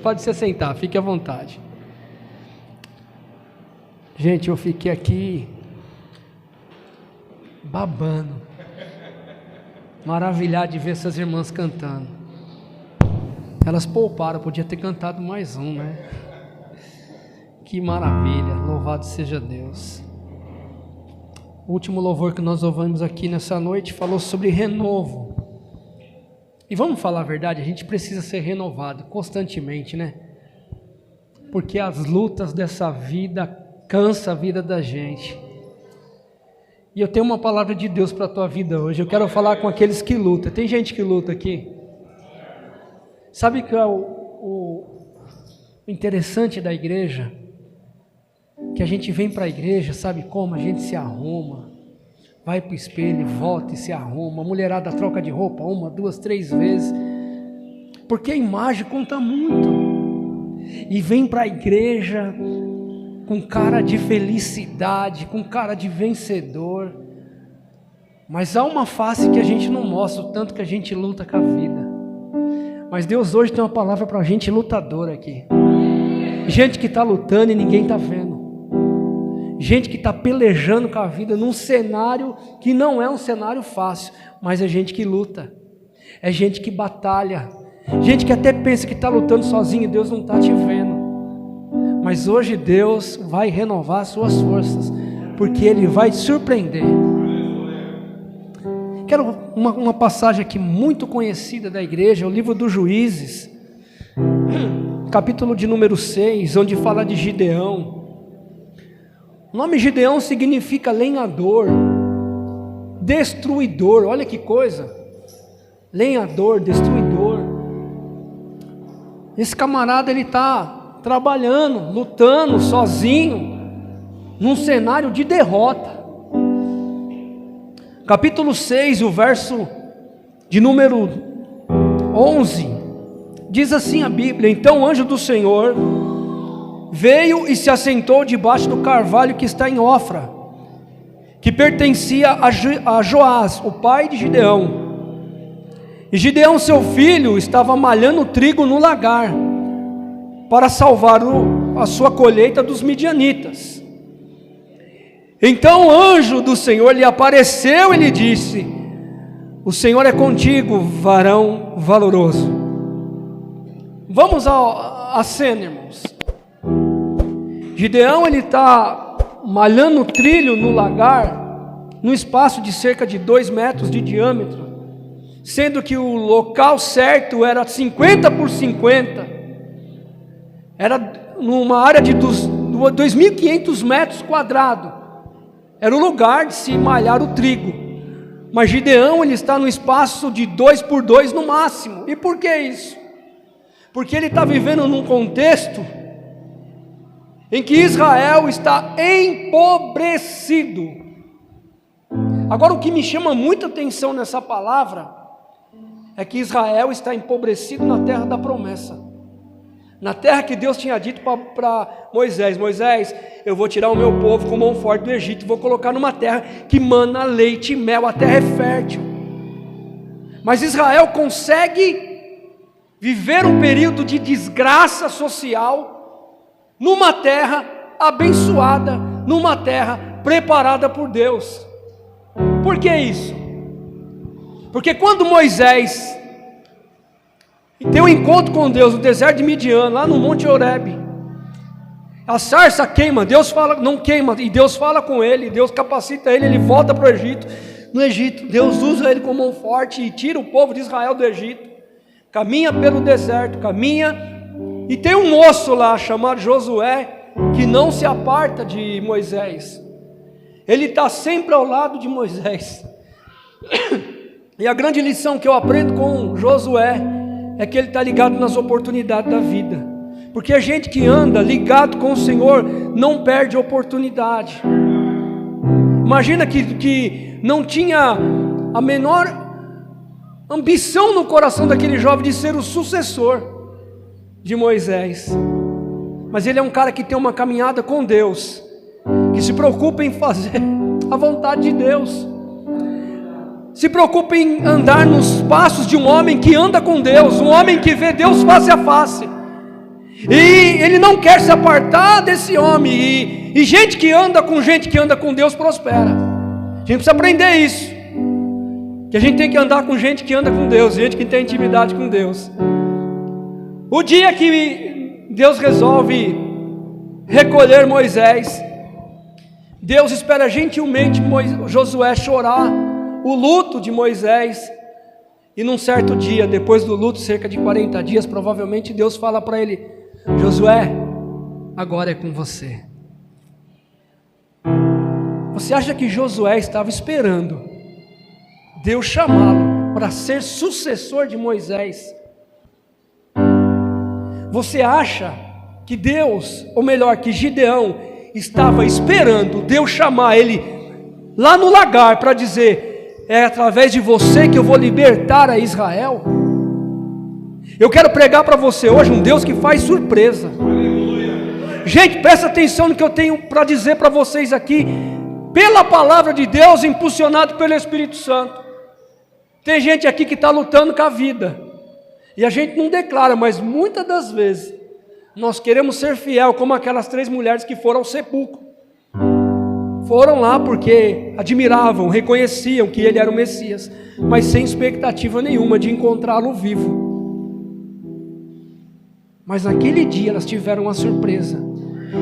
pode se sentar, fique à vontade. Gente, eu fiquei aqui babando, maravilhado de ver essas irmãs cantando. Elas pouparam, podia ter cantado mais um, né? Que maravilha, louvado seja Deus. O último louvor que nós ouvimos aqui nessa noite falou sobre renovo. E vamos falar a verdade, a gente precisa ser renovado constantemente, né? Porque as lutas dessa vida cansam a vida da gente. E eu tenho uma palavra de Deus para a tua vida hoje. Eu quero falar com aqueles que lutam. Tem gente que luta aqui? Sabe que é o interessante da igreja? Que a gente vem para a igreja, sabe como? A gente se arruma, vai para o espelho, volta e se arruma. A mulherada troca de roupa 1, 2, 3 vezes. Porque a imagem conta muito. E vem para a igreja com cara de felicidade, com cara de vencedor. Mas há uma face que a gente não mostra, o tanto que a gente luta com a vida. Mas Deus hoje tem uma palavra para a gente lutadora aqui. Gente que está lutando e ninguém está vendo. Gente que está pelejando com a vida num cenário que não é um cenário fácil, mas é gente que luta, é gente que batalha, gente que até pensa que está lutando sozinho e Deus não está te vendo. Mas hoje Deus vai renovar as suas forças, porque Ele vai te surpreender. Quero uma passagem aqui muito conhecida da igreja, o livro dos Juízes, capítulo de número 6, onde fala de Gideão. O nome Gideão significa lenhador, destruidor, olha que coisa, lenhador, destruidor. Esse camarada ele está trabalhando, lutando sozinho, num cenário de derrota. Capítulo 6, o verso de número 11, diz assim a Bíblia: então o anjo do Senhor veio e se assentou debaixo do carvalho que está em Ofra, que pertencia a Joás, o pai de Gideão. E Gideão, seu filho, estava malhando trigo no lagar, para salvar a sua colheita dos midianitas. Então o anjo do Senhor lhe apareceu e lhe disse: o Senhor é contigo, varão valoroso. Vamos à cena, irmãos. Gideão ele está malhando trilho no lagar, num espaço de cerca de 2 metros de diâmetro, sendo que o local certo era 50 por 50, era numa área de 2.500 metros quadrados, era o lugar de se malhar o trigo. Mas Gideão ele está no espaço de 2 por 2 no máximo. E por que isso? Porque ele está vivendo num contexto em que Israel está empobrecido. Agora o que me chama muita atenção nessa palavra é que Israel está empobrecido na terra da promessa, na terra que Deus tinha dito para Moisés: Moisés, eu vou tirar o meu povo com mão forte do Egito e vou colocar numa terra que mana leite e mel, a terra é fértil. Mas Israel consegue viver um período de desgraça social numa terra abençoada, numa terra preparada por Deus. Por que isso? Porque quando Moisés tem um encontro com Deus no deserto de Midian, lá no Monte Horebe, a sarça queima, Deus fala, não queima, e Deus fala com ele, Deus capacita ele, ele volta para o Egito. No Egito, Deus usa ele com mão forte e tira o povo de Israel do Egito, caminha pelo deserto, caminha. E tem um moço lá chamado Josué, que não se aparta de Moisés. Ele está sempre ao lado de Moisés. E a grande lição que eu aprendo com Josué é que ele está ligado nas oportunidades da vida. Porque a gente que anda ligado com o Senhor não perde oportunidade. Imagina que não tinha a menor ambição no coração daquele jovem de ser o sucessor de Moisés, mas ele é um cara que tem uma caminhada com Deus, que se preocupa em fazer a vontade de Deus, se preocupa em andar nos passos de um homem que anda com Deus, um homem que vê Deus face a face. E ele não quer se apartar desse homem. E gente que anda com Deus prospera. A gente precisa aprender isso. Que a gente tem que andar com gente que anda com Deus, gente que tem intimidade com Deus. O dia que Deus resolve recolher Moisés, Deus espera gentilmente Josué chorar o luto de Moisés. E num certo dia, depois do luto, cerca de 40 dias, provavelmente Deus fala para ele: Josué, agora é com você. Você acha que Josué estava esperando Deus chamá-lo para ser sucessor de Moisés? Você acha que Deus, ou melhor, que Gideão estava esperando Deus chamar ele lá no lagar para dizer: é através de você que eu vou libertar a Israel? Eu quero pregar para você hoje um Deus que faz surpresa. Gente, presta atenção no que eu tenho para dizer para vocês aqui, pela palavra de Deus, impulsionado pelo Espírito Santo. Tem gente aqui que está lutando com a vida, e a gente não declara, mas muitas das vezes nós queremos ser fiel, como aquelas 3 mulheres que foram ao sepulcro. Foram lá porque admiravam, reconheciam que ele era o Messias, mas sem expectativa nenhuma de encontrá-lo vivo. Mas naquele dia elas tiveram uma surpresa,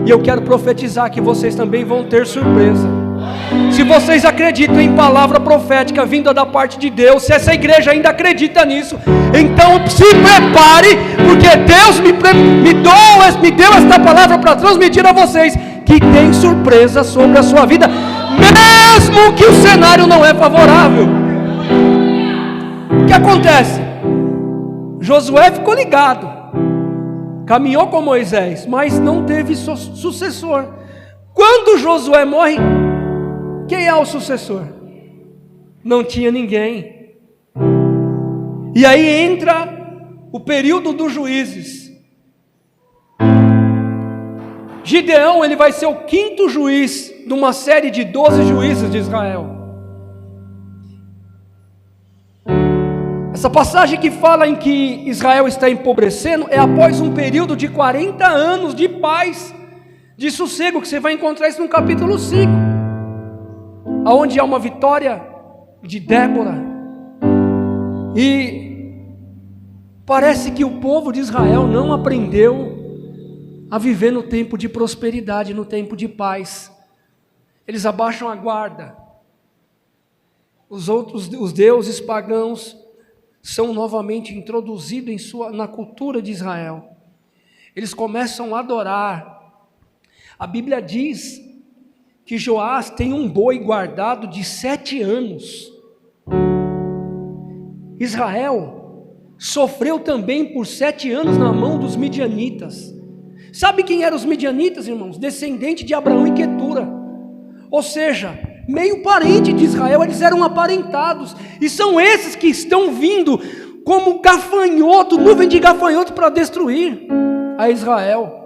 e eu quero profetizar que vocês também vão ter surpresa. Se vocês acreditam em palavra profética vinda da parte de Deus, se essa igreja ainda acredita nisso, então se prepare, porque Deus me deu esta palavra para transmitir a vocês que tem surpresa sobre a sua vida, mesmo que o cenário não é favorável. O que acontece? Josué ficou ligado, caminhou com Moisés, mas não teve sucessor. Quando Josué morre, quem é o sucessor? Não tinha ninguém. E aí entra o período dos juízes. Gideão, ele vai ser o 5º juiz de uma série de 12 juízes de Israel. Essa passagem que fala em que Israel está empobrecendo é após um período de 40 anos de paz, de sossego, que você vai encontrar isso no capítulo 5, aonde há uma vitória de Débora. E parece que o povo de Israel não aprendeu a viver no tempo de prosperidade, no tempo de paz. Eles abaixam a guarda. Os deuses pagãos são novamente introduzidos na cultura de Israel. Eles começam a adorar. A Bíblia diz que Joás tem um boi guardado de 7 anos. Israel sofreu também por 7 anos na mão dos midianitas. Sabe quem eram os midianitas, irmãos? Descendente de Abraão e Quetura. Ou seja, meio parente de Israel, eles eram aparentados. E são esses que estão vindo como gafanhoto, nuvem de gafanhoto para destruir a Israel.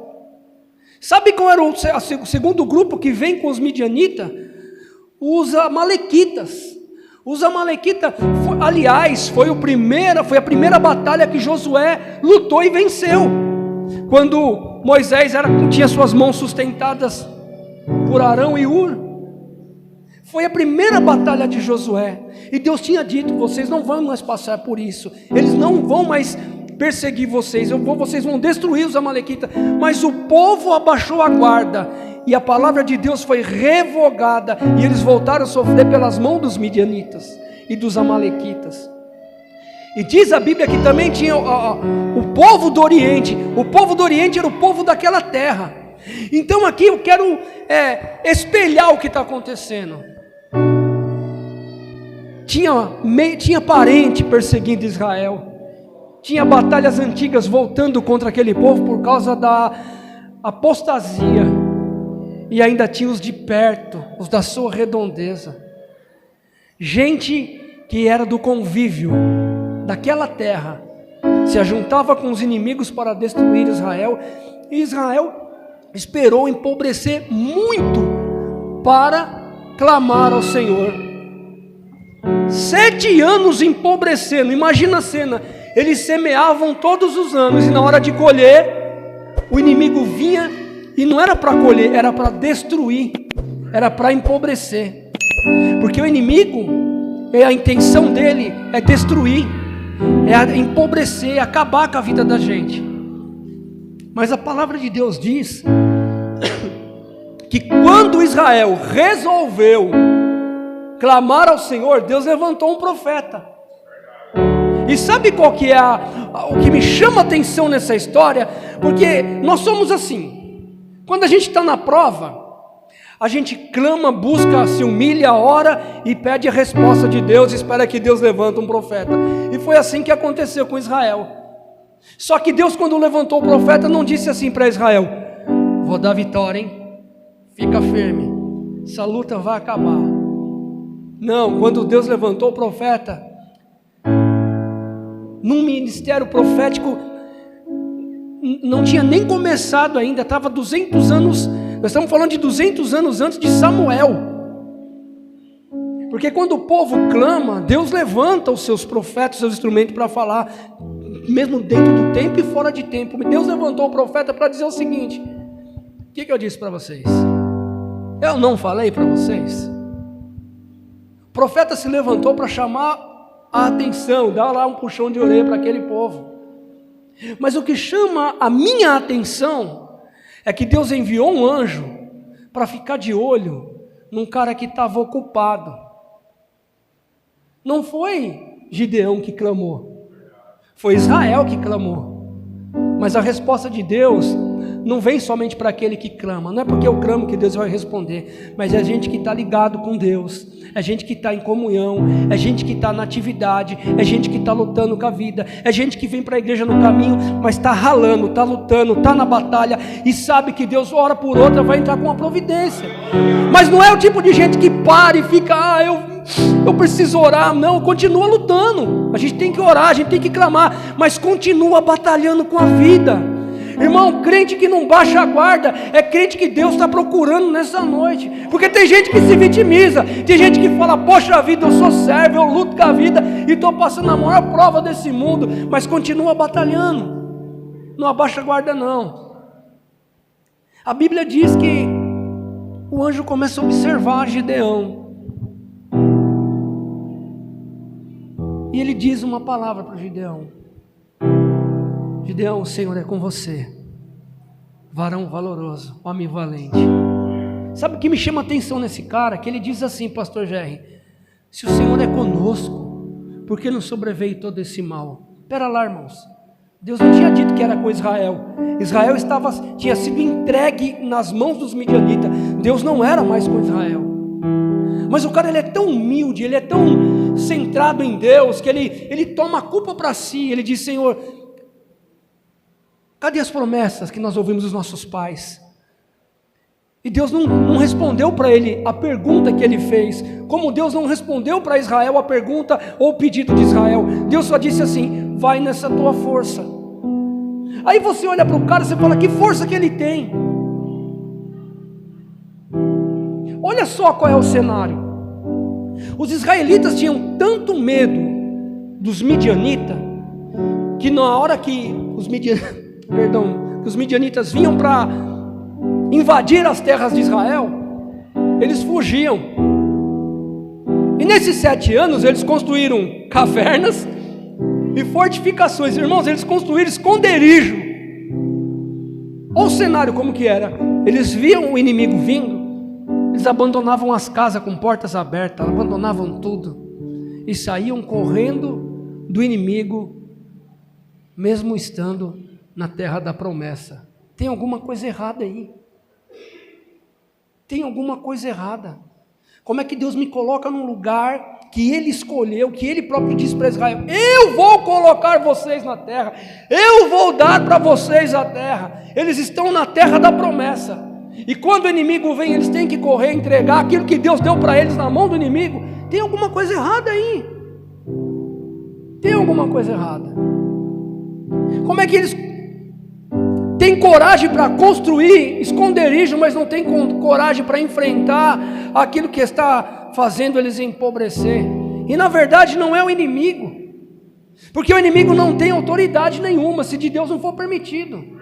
Sabe qual era o segundo grupo que vem com os midianitas? Os amalequitas. Os amalequitas, aliás, foi a primeira batalha que Josué lutou e venceu. Quando Moisés tinha suas mãos sustentadas por Arão e Hur, foi a primeira batalha de Josué. E Deus tinha dito: vocês não vão mais passar por isso, eles não vão mais perseguir vocês, vocês vão destruir os amalequitas. Mas o povo abaixou a guarda, e a palavra de Deus foi revogada, e eles voltaram a sofrer pelas mãos dos midianitas e dos amalequitas. E diz a Bíblia que também tinha o povo do Oriente. O povo do Oriente era o povo daquela terra. Então aqui eu quero espelhar o que está acontecendo. Tinha parente perseguindo Israel. Tinha batalhas antigas voltando contra aquele povo por causa da apostasia. E ainda tinha os de perto, os da sua redondeza. Gente que era do convívio daquela terra, se ajuntava com os inimigos para destruir Israel. E Israel esperou empobrecer muito para clamar ao Senhor. 7 anos empobrecendo, imagina a cena. Eles semeavam todos os anos, e na hora de colher, o inimigo vinha e não era para colher, era para destruir, era para empobrecer. Porque o inimigo, a intenção dele é destruir, é empobrecer, é acabar com a vida da gente. Mas a palavra de Deus diz que quando Israel resolveu clamar ao Senhor, Deus levantou um profeta. E sabe qual que é o que me chama a atenção nessa história? Porque nós somos assim, quando a gente está na prova, a gente clama, busca, se humilha, ora e pede a resposta de Deus, espera que Deus levanta um profeta. E foi assim que aconteceu com Israel. Só que Deus, quando levantou o profeta, não disse assim para Israel: vou dar vitória, hein? Fica firme, essa luta vai acabar. Não, quando Deus levantou o profeta, num ministério profético, não tinha nem começado ainda, estava 200 anos, nós estamos falando de 200 anos antes de Samuel. Porque quando o povo clama, Deus levanta os seus profetas, os seus instrumentos para falar, mesmo dentro do tempo e fora de tempo. Deus levantou o profeta para dizer o seguinte: o que eu disse para vocês? Eu não falei para vocês? O profeta se levantou para chamar a atenção, dar lá um puxão de orelha para aquele povo. Mas o que chama a minha atenção é que Deus enviou um anjo para ficar de olho num cara que estava ocupado. Não foi Gideão que clamou, foi Israel que clamou. Mas a resposta de Deus não vem somente para aquele que clama. Não é porque eu clamo que Deus vai responder, mas é a gente que está ligado com Deus, é gente que está em comunhão, é gente que está na atividade, é gente que está lutando com a vida, é gente que vem para a igreja no caminho, mas está ralando, está lutando, está na batalha e sabe que Deus, hora por outra, vai entrar com uma providência. Mas não é o tipo de gente que para e fica, eu preciso orar. Não, continua lutando. A gente tem que orar, a gente tem que clamar, mas continua batalhando com a vida. Irmão, crente que não baixa a guarda é crente que Deus está procurando nessa noite. Porque tem gente que se vitimiza, tem gente que fala: poxa vida, eu sou servo, eu luto com a vida e estou passando a maior prova desse mundo, mas continua batalhando, não abaixa a guarda não. A Bíblia diz que o anjo começa a observar Gideão, e ele diz uma palavra para Gideão: Gideão, o Senhor é com você, varão valoroso, homem valente. Sabe o que me chama a atenção nesse cara? Que ele diz assim, pastor Jerry: se o Senhor é conosco, por que não sobreveio todo esse mal? Espera lá, irmãos, Deus não tinha dito que era com Israel. Israel tinha sido entregue nas mãos dos midianitas. Deus não era mais com Israel. Mas o cara, ele é tão humilde, ele é tão centrado em Deus, que ele toma a culpa para si. Ele diz: Senhor, cadê as promessas que nós ouvimos dos nossos pais? E Deus não respondeu para ele a pergunta que ele fez, como Deus não respondeu para Israel a pergunta ou o pedido de Israel. Deus só disse assim: vai nessa tua força. Aí você olha para o cara e você fala: que força que ele tem? Olha só qual é o cenário. Os israelitas tinham tanto medo dos midianitas, que na hora que os midianitas vinham para invadir as terras de Israel, eles fugiam. E nesses 7 anos eles construíram cavernas e fortificações. Irmãos, eles construíram esconderijo. Olha o cenário como que era. Eles viam o inimigo vindo, eles abandonavam as casas com portas abertas, abandonavam tudo e saíam correndo do inimigo, mesmo estando na terra da promessa. Tem alguma coisa errada aí. Tem alguma coisa errada. Como é que Deus me coloca num lugar que Ele escolheu, que Ele próprio disse para Israel: eu vou colocar vocês na terra, eu vou dar para vocês a terra. Eles estão na terra da promessa, e quando o inimigo vem, eles têm que correr, entregar aquilo que Deus deu para eles na mão do inimigo. Tem alguma coisa errada aí. Tem alguma coisa errada. Como é que eles têm coragem para construir esconderijo, mas não têm coragem para enfrentar aquilo que está fazendo eles empobrecer? E na verdade não é o inimigo, porque o inimigo não tem autoridade nenhuma se de Deus não for permitido.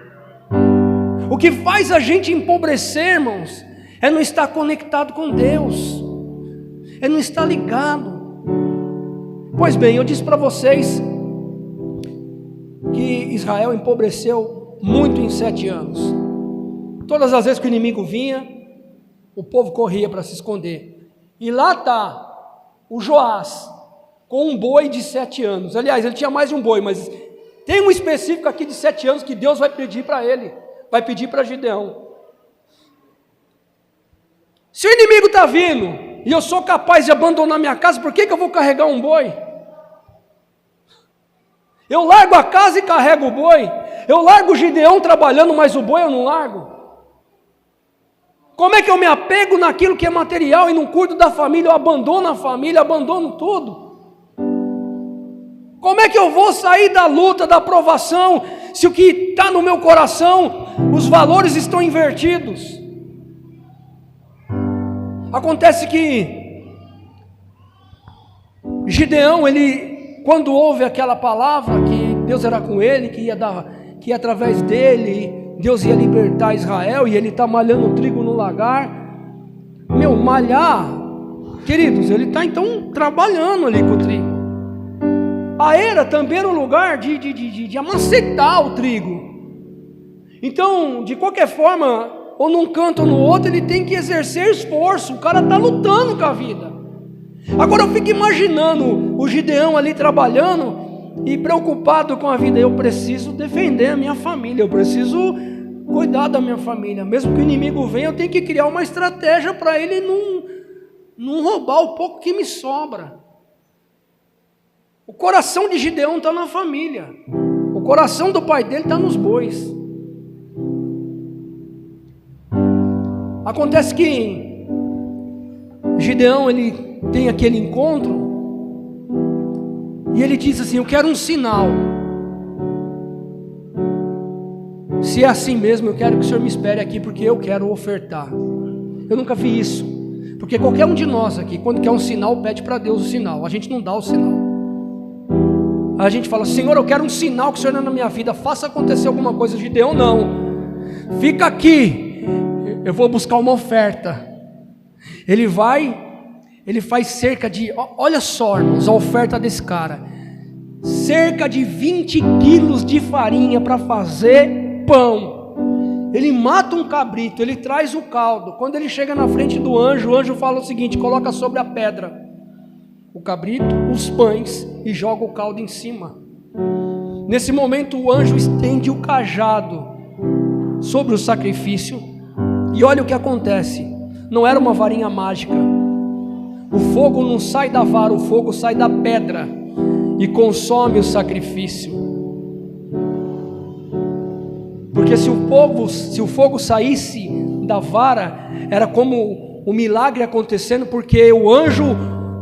O que faz a gente empobrecer, irmãos, é não estar conectado com Deus, é não estar ligado. Pois bem, eu disse para vocês que Israel empobreceu muito em 7 anos. Todas as vezes que o inimigo vinha, o povo corria para se esconder. E lá está o Joás, com um boi de 7 anos. Aliás, ele tinha mais de um boi, mas tem um específico aqui de 7 anos que Deus vai pedir para ele, vai pedir para Gideão. Se o inimigo está vindo, e eu sou capaz de abandonar minha casa, por que eu vou carregar um boi? Eu largo a casa e carrego o boi. Eu largo o Gideão trabalhando, mas o boi eu não largo. Como é que eu me apego naquilo que é material e não cuido da família? Eu abandono a família, abandono tudo. Como é que eu vou sair da luta, da provação, se o que está no meu coração, os valores estão invertidos? Acontece que Gideão, ele, quando ouve aquela palavra que Deus era com ele, que através dele Deus ia libertar Israel, e ele está malhando trigo no lagar. Malhar, queridos, ele está então trabalhando ali com o trigo. A era também era um lugar de amacetar o trigo. Então, de qualquer forma, ou num canto ou no outro, ele tem que exercer esforço. O cara está lutando com a vida. Agora eu fico imaginando o Gideão ali trabalhando e preocupado com a vida. Eu preciso defender a minha família, eu preciso cuidar da minha família. Mesmo que o inimigo venha, eu tenho que criar uma estratégia para ele não roubar o pouco que me sobra. O coração de Gideão está na família. O coração do pai dele está nos bois. Acontece que Gideão, ele tem aquele encontro e ele diz assim: eu quero um sinal. Se é assim mesmo, eu quero que o Senhor me espere aqui, porque eu quero ofertar. Eu nunca vi isso, porque qualquer um de nós aqui, quando quer um sinal, pede para Deus o sinal. A gente não dá o sinal. A gente fala: Senhor, eu quero um sinal que o Senhor dá na minha vida, faça acontecer alguma coisa. Gideão não, fica aqui, eu vou buscar uma oferta. Ele faz cerca de, olha só, irmãos, a oferta desse cara, cerca de 20 quilos de farinha para fazer pão. Ele mata um cabrito, ele traz o caldo. Quando ele chega na frente do anjo, o anjo fala o seguinte: coloca sobre a pedra o cabrito, os pães, e joga o caldo em cima. Nesse momento o anjo estende o cajado sobre o sacrifício, e olha o que acontece. Não era uma varinha mágica. O fogo não sai da vara, o fogo sai da pedra e consome o sacrifício. Porque se o fogo saísse da vara, era como um milagre acontecendo, porque o anjo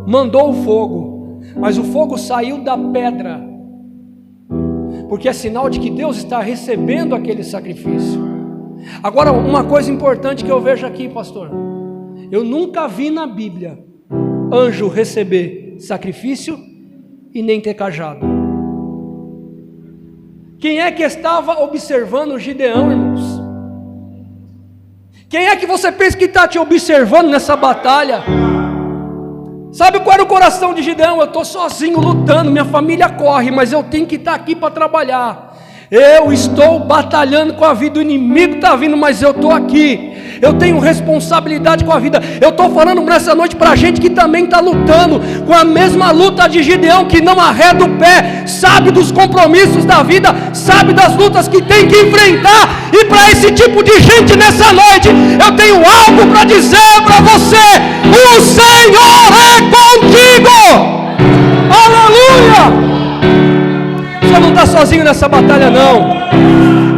mandou o fogo, mas o fogo saiu da pedra, porque é sinal de que Deus está recebendo aquele sacrifício. Agora, uma coisa importante que eu vejo aqui, pastor: eu nunca vi na Bíblia anjo receber sacrifício e nem ter cajado. Quem é que estava observando Gideão, irmãos? Quem é que você pensa que está te observando nessa batalha? Sabe qual era o coração de Gideão? Eu estou sozinho lutando, minha família corre, mas eu tenho que estar aqui para trabalhar. Eu estou batalhando com a vida, o inimigo está vindo, mas eu estou aqui. Eu tenho responsabilidade com a vida. Eu estou falando nessa noite para a gente que também está lutando com a mesma luta de Gideão, que não arreda o pé, sabe dos compromissos da vida, sabe das lutas que tem que enfrentar. E para esse tipo de gente nessa noite, eu tenho algo para dizer para você: o Senhor é contigo. Aleluia! Você não está sozinho nessa batalha, não.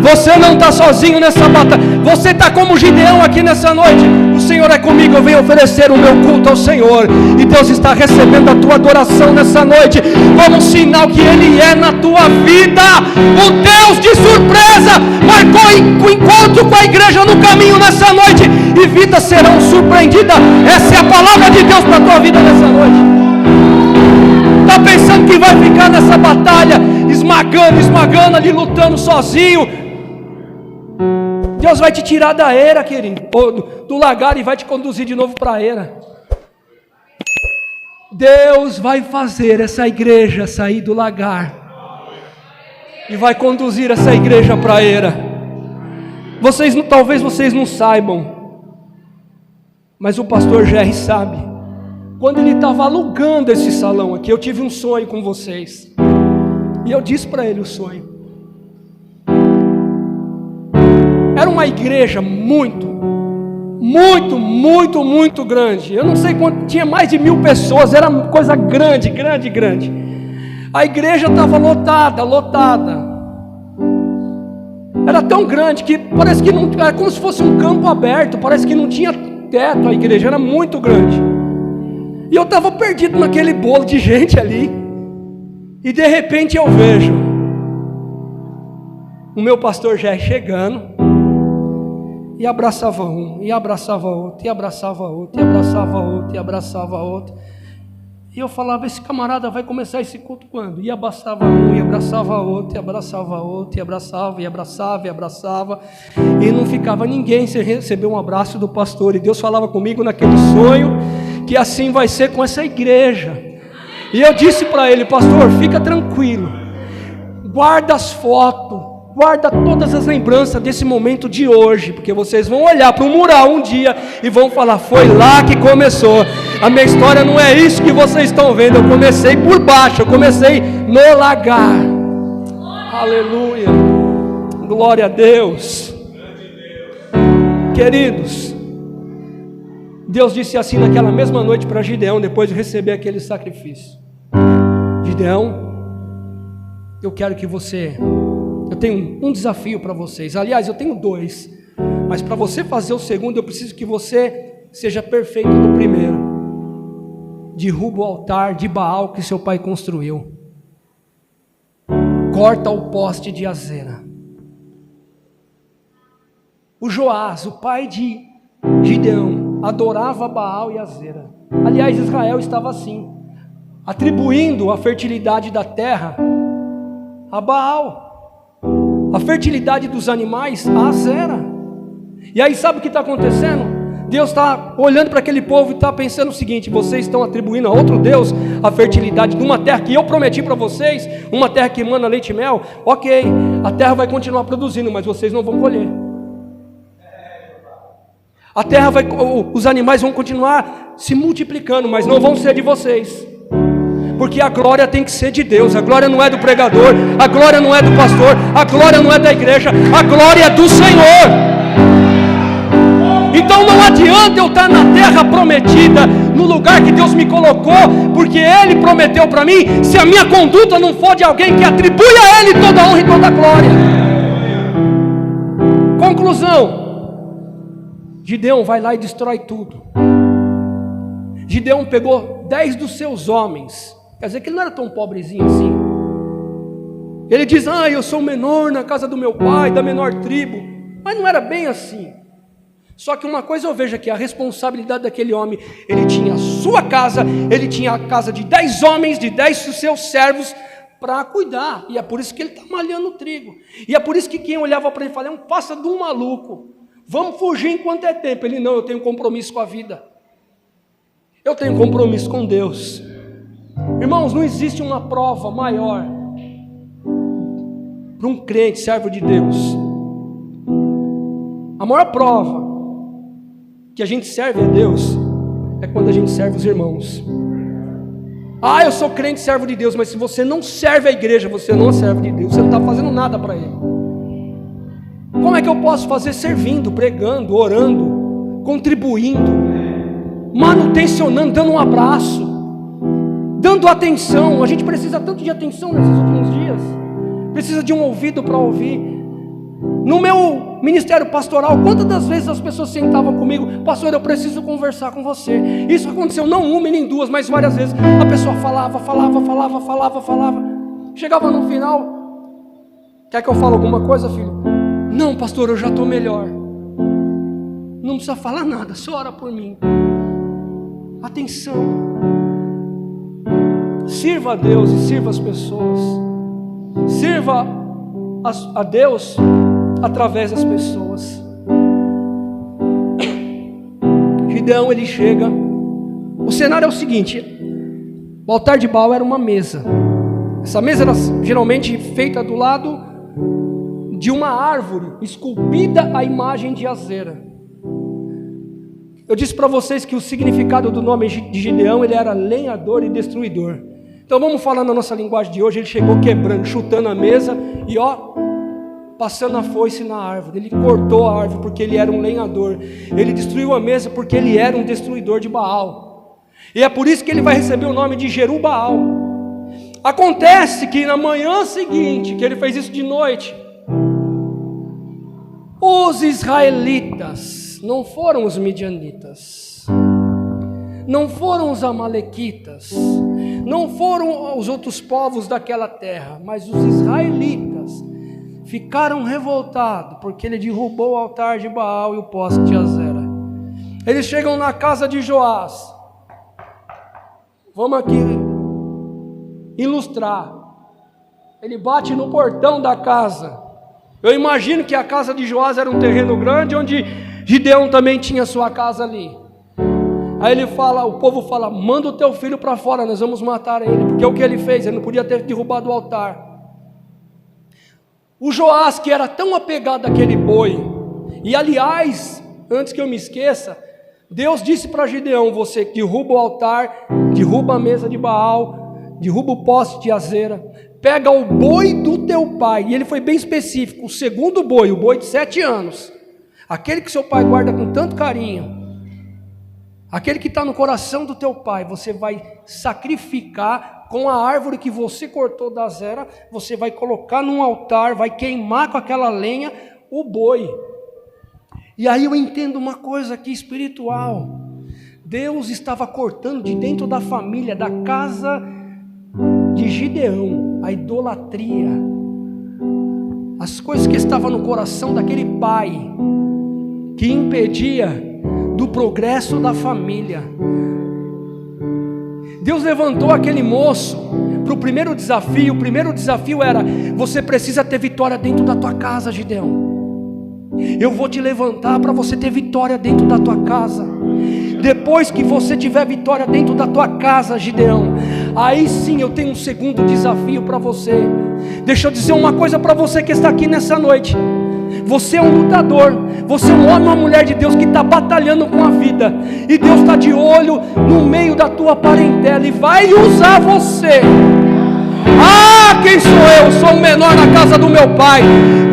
Você não está sozinho nessa batalha. Você está como Gideão aqui nessa noite. O Senhor é comigo, eu venho oferecer o meu culto ao Senhor, e Deus está recebendo a tua adoração nessa noite, como um sinal que Ele é na tua vida. O Deus de surpresa marcou encontro com a igreja no caminho nessa noite, e vidas serão surpreendidas. Essa é a palavra de Deus para a tua vida nessa noite. Está pensando que vai ficar nessa batalha esmagando ali, lutando sozinho? Deus vai te tirar da era, querido, ou do lagar, e vai te conduzir de novo para a era. Deus vai fazer essa igreja sair do lagar e vai conduzir essa igreja para a era. Talvez vocês não saibam, mas o pastor Jerry sabe. Quando ele estava alugando esse salão aqui, eu tive um sonho com vocês, e eu disse para ele o sonho. Era uma igreja muito grande. Eu não sei quanto, tinha mais de 1000 pessoas, era uma coisa grande. A igreja estava lotada. Era tão grande que parece que não, era como se fosse um campo aberto, parece que não tinha teto a igreja, era muito grande. E eu estava perdido naquele bolo de gente ali, e de repente eu vejo o meu pastor já chegando, e abraçava um, e abraçava outro, e abraçava outro, e abraçava outro, e abraçava outro. E eu falava, esse camarada vai começar esse culto quando? E abraçava um, e abraçava outro, e abraçava outro, e abraçava, e abraçava, e abraçava. E não ficava ninguém sem receber um abraço do pastor. E Deus falava comigo naquele sonho, que assim vai ser com essa igreja. E eu disse para ele, pastor, fica tranquilo, guarda as fotos, guarda todas as lembranças desse momento de hoje, porque vocês vão olhar para o mural um dia e vão falar, foi lá que começou. A minha história não é isso que vocês estão vendo, eu comecei por baixo, eu comecei no lagar. Aleluia, glória a Deus. Queridos, Deus disse assim naquela mesma noite para Gideão, depois de receber aquele sacrifício: Gideão, eu quero que você... Eu tenho um desafio para vocês. Aliás, eu tenho 2. Mas para você fazer o segundo, eu preciso que você seja perfeito no primeiro. Derruba o altar de Baal que seu pai construiu. Corta o poste de Azera. O Joás, o pai de Gideão, adorava Baal e Azera. Aliás, Israel estava assim, atribuindo a fertilidade da terra a Baal, a fertilidade dos animais a Azera. E aí sabe o que está acontecendo? Deus está olhando para aquele povo e está pensando o seguinte: vocês estão atribuindo a outro Deus a fertilidade de uma terra que eu prometi para vocês, uma terra que emana leite e mel. Ok, a terra vai continuar produzindo, mas vocês não vão colher. A terra vai, os animais vão continuar se multiplicando, mas não vão ser de vocês. Porque a glória tem que ser de Deus. A glória não é do pregador, a glória não é do pastor, a glória não é da igreja, a glória é do Senhor. Então não adianta eu estar na terra prometida, no lugar que Deus me colocou, porque Ele prometeu para mim, se a minha conduta não for de alguém que atribui a Ele toda a honra e toda a glória. Conclusão: Gideão vai lá e destrói tudo. Gideão pegou 10 dos seus homens. Quer dizer que ele não era tão pobrezinho assim. Ele diz, eu sou o menor na casa do meu pai, da menor tribo. Mas não era bem assim. Só que uma coisa eu vejo aqui, a responsabilidade daquele homem. Ele tinha a sua casa, ele tinha a casa de 10 homens, de 10 dos seus servos, para cuidar. E é por isso que ele está malhando o trigo. E é por isso que quem olhava para ele falava, passa de um maluco. Vamos fugir enquanto é tempo. Ele, não, eu tenho compromisso com a vida. Eu tenho compromisso com Deus. Irmãos, não existe uma prova maior para um crente, servo de Deus. A maior prova que a gente serve a Deus é quando a gente serve os irmãos. Eu sou crente, servo de Deus, mas se você não serve a igreja, você não é servo de Deus, você não está fazendo nada para Ele. Como é que eu posso fazer? Servindo, pregando, orando, contribuindo, manutencionando, dando um abraço, dando atenção. A gente precisa tanto de atenção nesses últimos dias. Precisa de um ouvido para ouvir. No meu ministério pastoral, quantas das vezes as pessoas sentavam comigo, pastor, eu preciso conversar com você. Isso aconteceu não uma nem duas, mas várias vezes. A pessoa falava. Chegava no final, quer que eu fale alguma coisa, filho? Não, pastor, eu já estou melhor. Não precisa falar nada, só ora por mim. Atenção. Sirva a Deus e sirva as pessoas. Sirva a Deus através das pessoas. Gideão, ele chega. O cenário é o seguinte: o altar de Baal era uma mesa. Essa mesa era geralmente feita do lado de uma árvore, esculpida a imagem de Azera. Eu disse para vocês que o significado do nome de Gideão, ele era lenhador e destruidor. Então vamos falar na nossa linguagem de hoje. Ele chegou quebrando, chutando a mesa e passando a foice na árvore. Ele cortou a árvore porque ele era um lenhador. Ele destruiu a mesa porque ele era um destruidor de Baal. E é por isso que ele vai receber o nome de Jerubaal. Acontece que na manhã seguinte, que ele fez isso de noite, os israelitas, não foram os midianitas, não foram os amalequitas, não foram os outros povos daquela terra, mas os israelitas ficaram revoltados, porque ele derrubou o altar de Baal e o poste de Azera. Eles chegam na casa de Joás. Vamos aqui ilustrar. Ele bate no portão da casa. Eu imagino que a casa de Joás era um terreno grande, onde Gideão também tinha sua casa ali. Aí ele fala, o povo fala: manda o teu filho para fora, nós vamos matar ele, porque é o que ele fez, ele não podia ter derrubado o altar. O Joás, que era tão apegado àquele boi, e aliás, antes que eu me esqueça, Deus disse para Gideão: você derruba o altar, derruba a mesa de Baal, derruba o poste de Azera, pega o boi do teu pai, e ele foi bem específico, o segundo boi, o boi de 7 anos, aquele que seu pai guarda com tanto carinho, aquele que está no coração do teu pai, você vai sacrificar com a árvore que você cortou da Azera, você vai colocar num altar, vai queimar com aquela lenha o boi. E aí eu entendo uma coisa aqui espiritual. Deus estava cortando de dentro da família, da casa de Gideão, a idolatria, as coisas que estavam no coração daquele pai, que impedia do progresso da família. Deus levantou aquele moço para o primeiro desafio. O primeiro desafio era: você precisa ter vitória dentro da tua casa, Gideão. Eu vou te levantar para você ter vitória dentro da tua casa. Depois que você tiver vitória dentro da tua casa, Gideão, aí sim eu tenho um segundo desafio para você. Deixa eu dizer uma coisa para você que está aqui nessa noite. Você é um lutador, você é um homem ou uma mulher de Deus que está batalhando com a vida, e Deus está de olho no meio da tua parentela e vai usar você. Ah, quem sou eu? Sou o menor na casa do meu pai.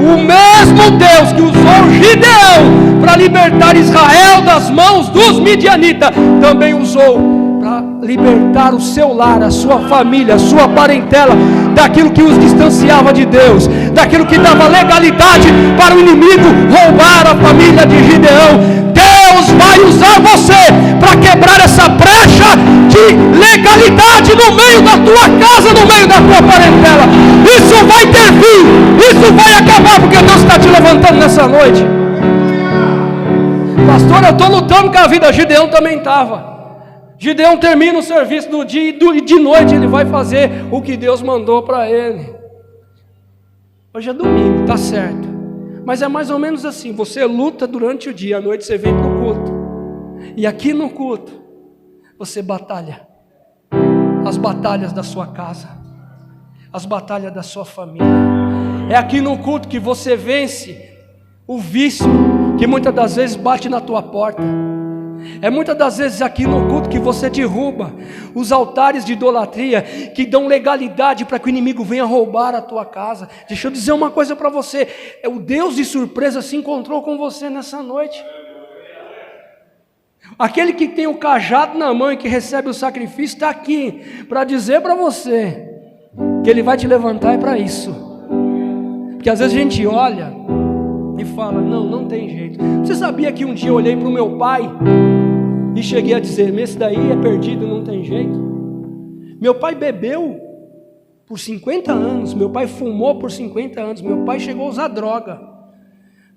O mesmo Deus que usou Gideão para libertar Israel das mãos dos midianitas, também usou para libertar o seu lar, a sua família, a sua parentela, daquilo que os distanciava de Deus, daquilo que dava legalidade para o inimigo roubar a família de Gideão. Deus vai usar você para quebrar essa brecha de legalidade no meio da tua casa, no meio da tua parentela. Isso vai ter fim, isso vai acabar, porque Deus está te levantando nessa noite. Pastor, eu estou lutando com a vida. Gideão também estava. Gideão termina o serviço do dia e de noite ele vai fazer o que Deus mandou para ele. Hoje é domingo, tá certo, mas é mais ou menos assim: você luta durante o dia, à noite você vem para o culto, e aqui no culto você batalha as batalhas da sua casa, as batalhas da sua família. É aqui no culto que você vence o vício que muitas das vezes bate na tua porta. É muitas das vezes aqui no culto que você derruba os altares de idolatria que dão legalidade para que o inimigo venha roubar a tua casa. Deixa eu dizer uma coisa para você: o Deus de surpresa se encontrou com você nessa noite. Aquele que tem o cajado na mão e que recebe o sacrifício está aqui para dizer para você que Ele vai te levantar. É para isso. Porque às vezes a gente olha e fala: não tem jeito. Você sabia que um dia eu olhei para o meu pai e cheguei a dizer: esse daí é perdido, não tem jeito. Meu pai bebeu por 50 anos, meu pai fumou por 50 anos, meu pai chegou a usar droga.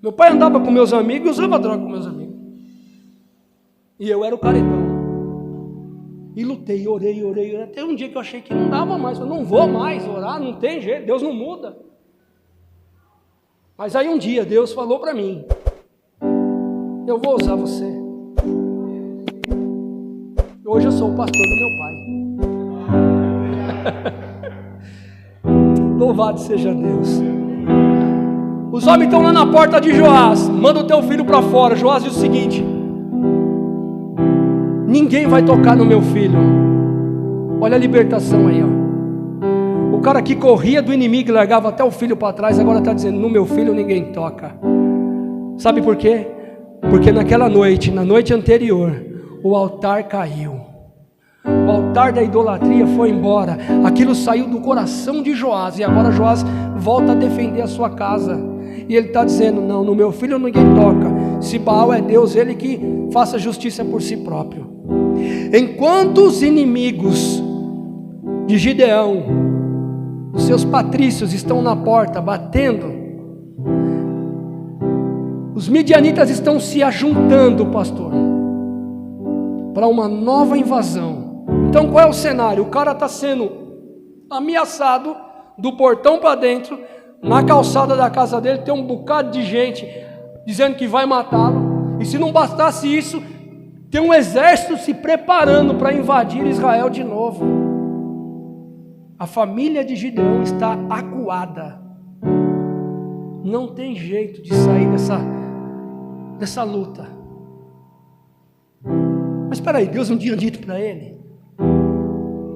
Meu pai andava com meus amigos e usava droga com meus amigos. E eu era o caretão. E lutei, orei, até um dia que eu achei que não dava mais. Eu não vou mais orar, não tem jeito, Deus não muda. Mas aí um dia Deus falou para mim: eu vou usar você. Hoje eu sou o pastor do meu pai. Louvado seja Deus. Os homens estão lá na porta de Joás. Manda o teu filho para fora. Joás diz o seguinte: ninguém vai tocar no meu filho. Olha a libertação aí, ó. O cara que corria do inimigo e largava até o filho para trás, agora está dizendo: no meu filho ninguém toca. Sabe por quê? Porque naquela noite, na noite anterior, o altar caiu. O altar da idolatria foi embora. Aquilo saiu do coração de Joás. E agora Joás volta a defender a sua casa. E ele está dizendo: não, no meu filho ninguém toca. Se Baal é Deus, ele que faça justiça por si próprio. Enquanto os inimigos de Gideão, os seus patrícios, estão na porta batendo, os midianitas estão se ajuntando, pastor, para uma nova invasão. Então qual é o cenário? O cara está sendo ameaçado do portão para dentro. Na calçada da casa dele tem um bocado de gente dizendo que vai matá-lo. E se não bastasse isso, tem um exército se preparando para invadir Israel de novo. A família de Gideão está acuada. Não tem jeito de sair dessa luta. Mas espera aí, Deus não tinha dito para ele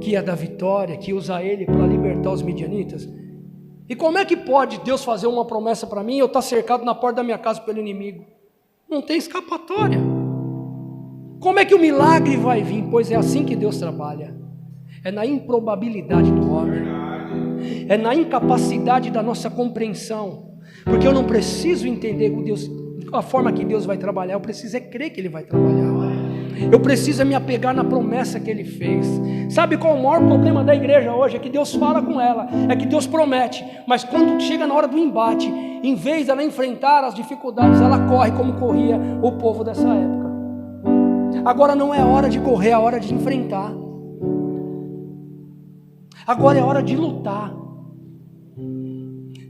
que ia dar vitória, que ia usar ele para libertar os midianitas? E como é que pode Deus fazer uma promessa para mim e eu estar cercado na porta da minha casa pelo inimigo? Não tem escapatória. Como é que o milagre vai vir? Pois é assim que Deus trabalha. É na improbabilidade do homem. É na incapacidade da nossa compreensão. Porque eu não preciso entender a forma que Deus vai trabalhar. Eu preciso é crer que Ele vai trabalhar. Eu preciso me apegar na promessa que Ele fez. Sabe qual é o maior problema da igreja hoje? É que Deus fala com ela, é que Deus promete, mas quando chega na hora do embate, em vez dela enfrentar as dificuldades, ela corre como corria o povo dessa época. Agora não é hora de correr, é hora de enfrentar. Agora é hora de lutar.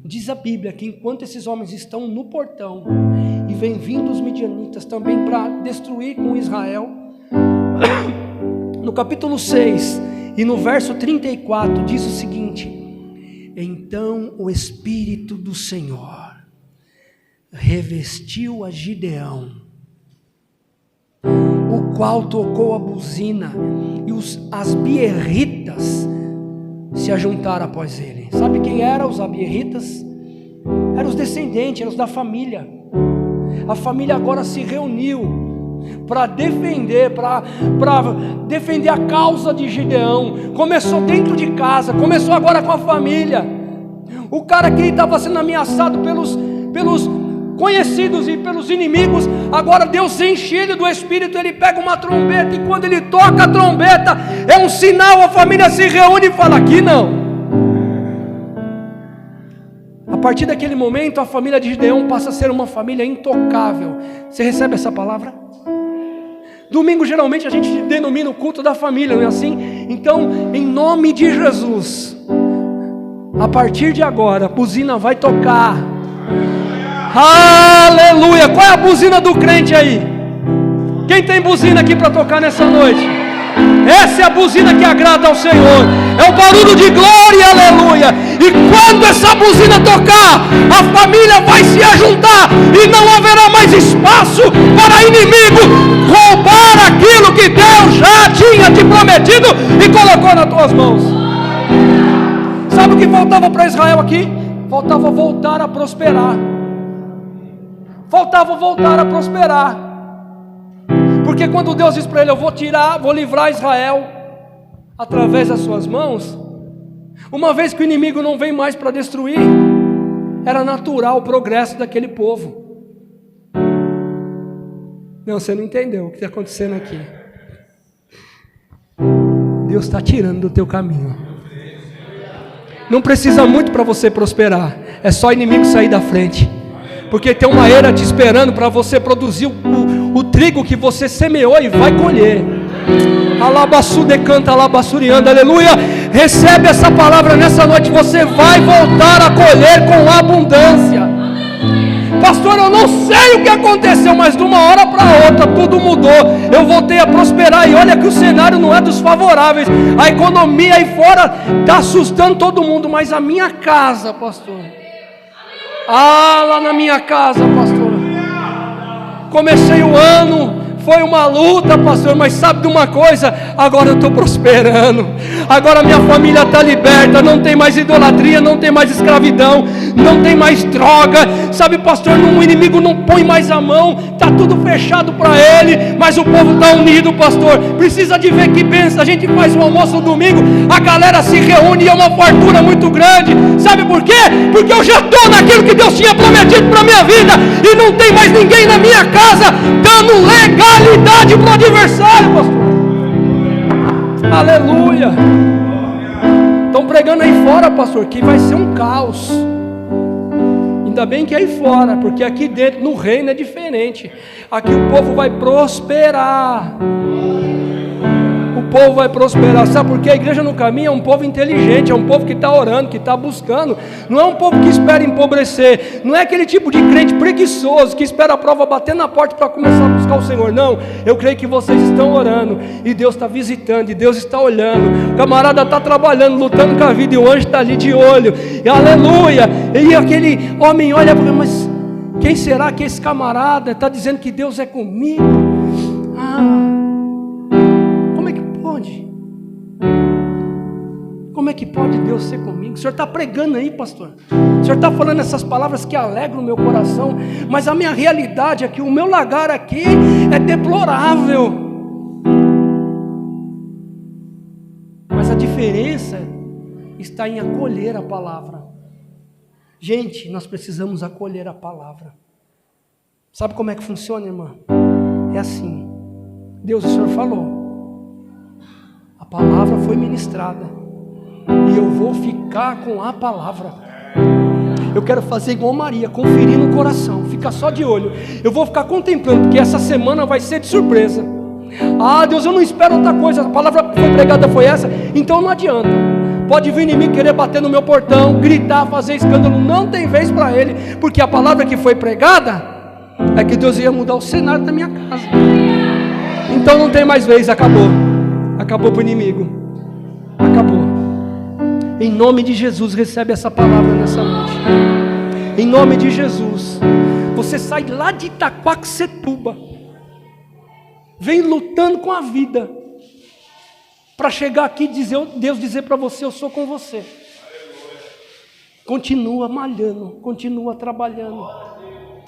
Diz a Bíblia que enquanto esses homens estão no portão e vem vindo os midianitas também para destruir com Israel, no capítulo 6 e no verso 34 diz o seguinte: então o Espírito do Senhor revestiu a Gideão, o qual tocou a buzina, e as abierritas se ajuntaram após ele. Sabe quem eram os abierritas? Eram os descendentes, eram os da família. A família agora se reuniu para defender a causa de Gideão. Começou dentro de casa, começou agora com a família. O cara que estava sendo ameaçado pelos conhecidos e pelos inimigos, agora Deus enche ele do Espírito. Ele pega uma trombeta e quando ele toca a trombeta, é um sinal, a família se reúne e fala: aqui não. A partir daquele momento, a família de Gideão passa a ser uma família intocável. Você recebe essa palavra? Domingo geralmente a gente denomina o culto da família, não é assim? Então, em nome de Jesus, a partir de agora, a buzina vai tocar. Aleluia! Qual é a buzina do crente aí? Quem tem buzina aqui para tocar nessa noite? Essa é a buzina que agrada ao Senhor. É o barulho de glória, aleluia. E quando essa buzina tocar, a família vai se ajuntar e não haverá mais espaço para inimigo roubar aquilo que Deus já tinha te prometido e colocou nas tuas mãos. Sabe o que faltava para Israel aqui? Faltava voltar a prosperar. Faltava voltar a prosperar. Porque quando Deus diz para ele: eu vou livrar Israel através das suas mãos, uma vez que o inimigo não vem mais para destruir, era natural o progresso daquele povo. Não, você não entendeu o que está acontecendo aqui. Deus está tirando do teu caminho. Não precisa muito para você prosperar, é só o inimigo sair da frente. Porque tem uma era te esperando para você produzir o trigo que você semeou e vai colher. Alabassu decanta, alabassuriando, aleluia. Recebe essa palavra nessa noite. Você vai voltar a colher com abundância. Pastor, eu não sei o que aconteceu, mas de uma hora para outra tudo mudou. Eu voltei a prosperar e olha que o cenário não é dos favoráveis. A economia aí fora está assustando todo mundo, mas a minha casa, pastor. Lá na minha casa, pastor. Comecei o ano, foi uma luta, pastor, mas sabe de uma coisa? Agora eu estou prosperando, agora minha família está liberta, não tem mais idolatria, não tem mais escravidão, não tem mais droga, sabe, pastor, o inimigo não põe mais a mão, está tudo fechado para ele, mas o povo está unido, pastor. Precisa de ver que benção, a gente faz um almoço no domingo, a galera se reúne e é uma fartura muito grande, sabe por quê? Porque eu já estou naquilo que Deus tinha prometido para a minha vida, e não tem mais ninguém na minha casa dando legalidade para o adversário, pastor. Aleluia. Estão pregando aí fora, pastor, que vai ser um caos. Ainda bem que é aí fora, porque aqui dentro no reino é diferente. Aqui o povo vai prosperar. O povo vai prosperar, sabe? Porque a igreja no caminho é um povo inteligente, é um povo que está orando, que está buscando. Não é um povo que espera empobrecer, não é aquele tipo de crente preguiçoso que espera a prova bater na porta para começar a buscar o Senhor. Não, eu creio que vocês estão orando e Deus está visitando, e Deus está olhando. O camarada está trabalhando, lutando com a vida, e o anjo está ali de olho, e aleluia. E aquele homem olha para mim, mas quem será que esse camarada está dizendo que Deus é comigo? Como é que pode Deus ser comigo? O senhor está pregando aí, pastor, o senhor está falando essas palavras que alegram o meu coração, mas a minha realidade é que o meu lagar aqui é deplorável. Mas a diferença está em acolher a palavra. Gente, nós precisamos acolher a palavra. Sabe como é que funciona, irmã? É assim: Deus, o senhor falou, a palavra foi ministrada, e eu vou ficar com a palavra. Eu quero fazer igual Maria, conferir no coração, ficar só de olho. Eu vou ficar contemplando, porque essa semana vai ser de surpresa. Deus, eu não espero outra coisa. A palavra que foi pregada foi essa, então não adianta. Pode vir em mim querer bater no meu portão, gritar, fazer escândalo, não tem vez para ele, porque a palavra que foi pregada é que Deus ia mudar o cenário da minha casa. Então não tem mais vez, acabou. Acabou para o inimigo. Acabou. Em nome de Jesus, recebe essa palavra nessa noite. Em nome de Jesus. Você sai lá de Itaquaquecetuba, vem lutando com a vida, para chegar aqui e Deus dizer para você: eu sou com você. Continua malhando, continua trabalhando.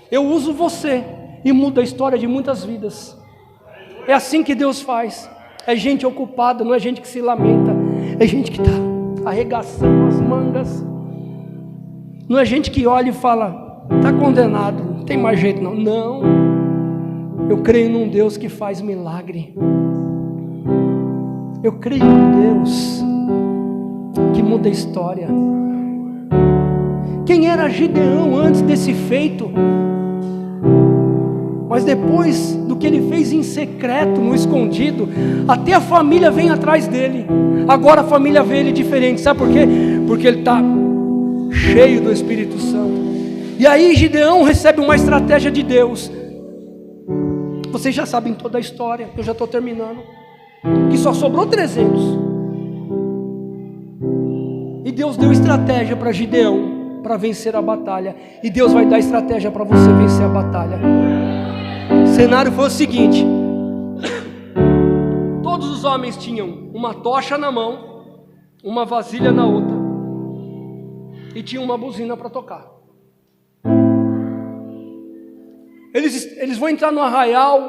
Eu uso você e muda a história de muitas vidas. É assim que Deus faz. É gente ocupada, não é gente que se lamenta. É gente que está arregaçando as mangas. Não é gente que olha e fala: está condenado, não tem mais jeito não. Não, eu creio num Deus que faz milagre. Eu creio num Deus que muda a história. Quem era Gideão antes desse feito? Mas depois do que ele fez em secreto, no escondido, até a família vem atrás dele. Agora a família vê ele diferente, sabe por quê? Porque ele está cheio do Espírito Santo. E aí Gideão recebe uma estratégia de Deus. Vocês já sabem toda a história, eu já estou terminando. Que só sobrou 300. E Deus deu estratégia para Gideão, para vencer a batalha. E Deus vai dar estratégia para você vencer a batalha. O cenário foi o seguinte: todos os homens tinham uma tocha na mão, uma vasilha na outra, e tinham uma buzina para tocar. Eles vão entrar no arraial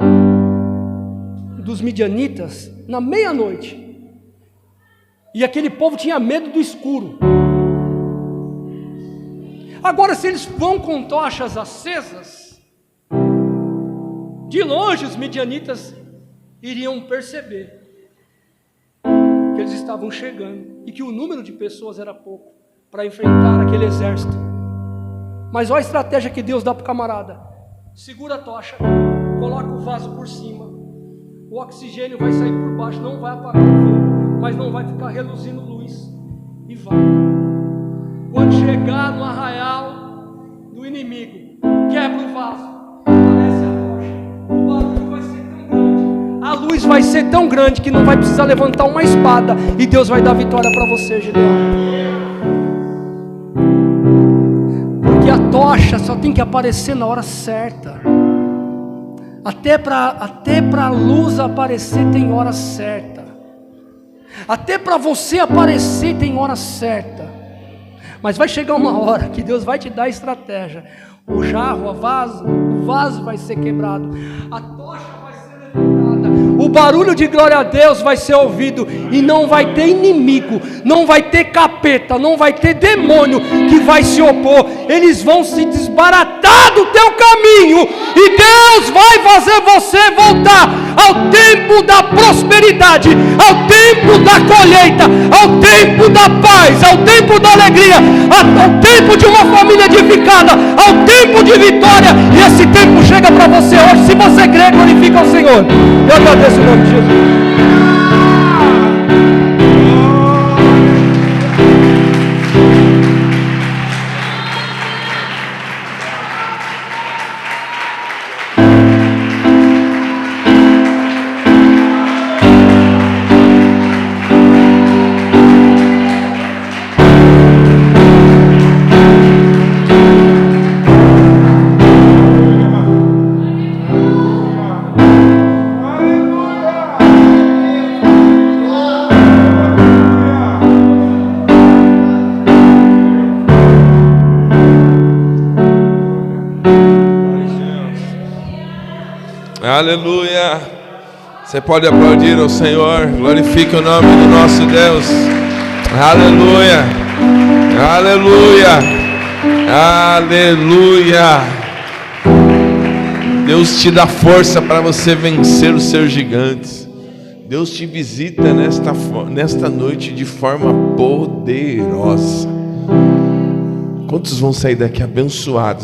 dos midianitas na meia-noite, e aquele povo tinha medo do escuro. Agora, se eles vão com tochas acesas, de longe os midianitas iriam perceber que eles estavam chegando e que o número de pessoas era pouco para enfrentar aquele exército. Mas olha a estratégia que Deus dá para o camarada: segura a tocha, coloca o vaso por cima, o oxigênio vai sair por baixo, não vai apagar o fogo, mas não vai ficar reluzindo luz, e vai. Quando chegar no arraial do inimigo, quebra o vaso, aparece a tocha, o barulho vai ser tão grande, a luz vai ser tão grande que não vai precisar levantar uma espada e Deus vai dar vitória para você, Gideão. Porque a tocha só tem que aparecer na hora certa. Até para a luz aparecer tem hora certa. Até para você aparecer tem hora certa. Mas vai chegar uma hora que Deus vai te dar estratégia. O jarro, o vaso vai ser quebrado. A tocha vai ser levantada. O barulho de glória a Deus vai ser ouvido. E não vai ter inimigo, não vai ter capeta, não vai ter demônio que vai se opor. Eles vão se desbaratar do teu caminho. E Deus vai fazer você voltar ao tempo da prosperidade, ao tempo da colheita, ao tempo da paz, ao tempo da alegria, ao tempo de uma família edificada, ao tempo de vitória. E esse tempo chega para você hoje. Se você crê, glorifica ao Senhor. Eu agradeço em nome de Jesus. Aleluia. Você pode aplaudir ao Senhor. Glorifique o nome do nosso Deus. Aleluia. Aleluia. Aleluia. Deus te dá força para você vencer os seus gigantes. Deus te visita nesta noite de forma poderosa. Quantos vão sair daqui abençoados?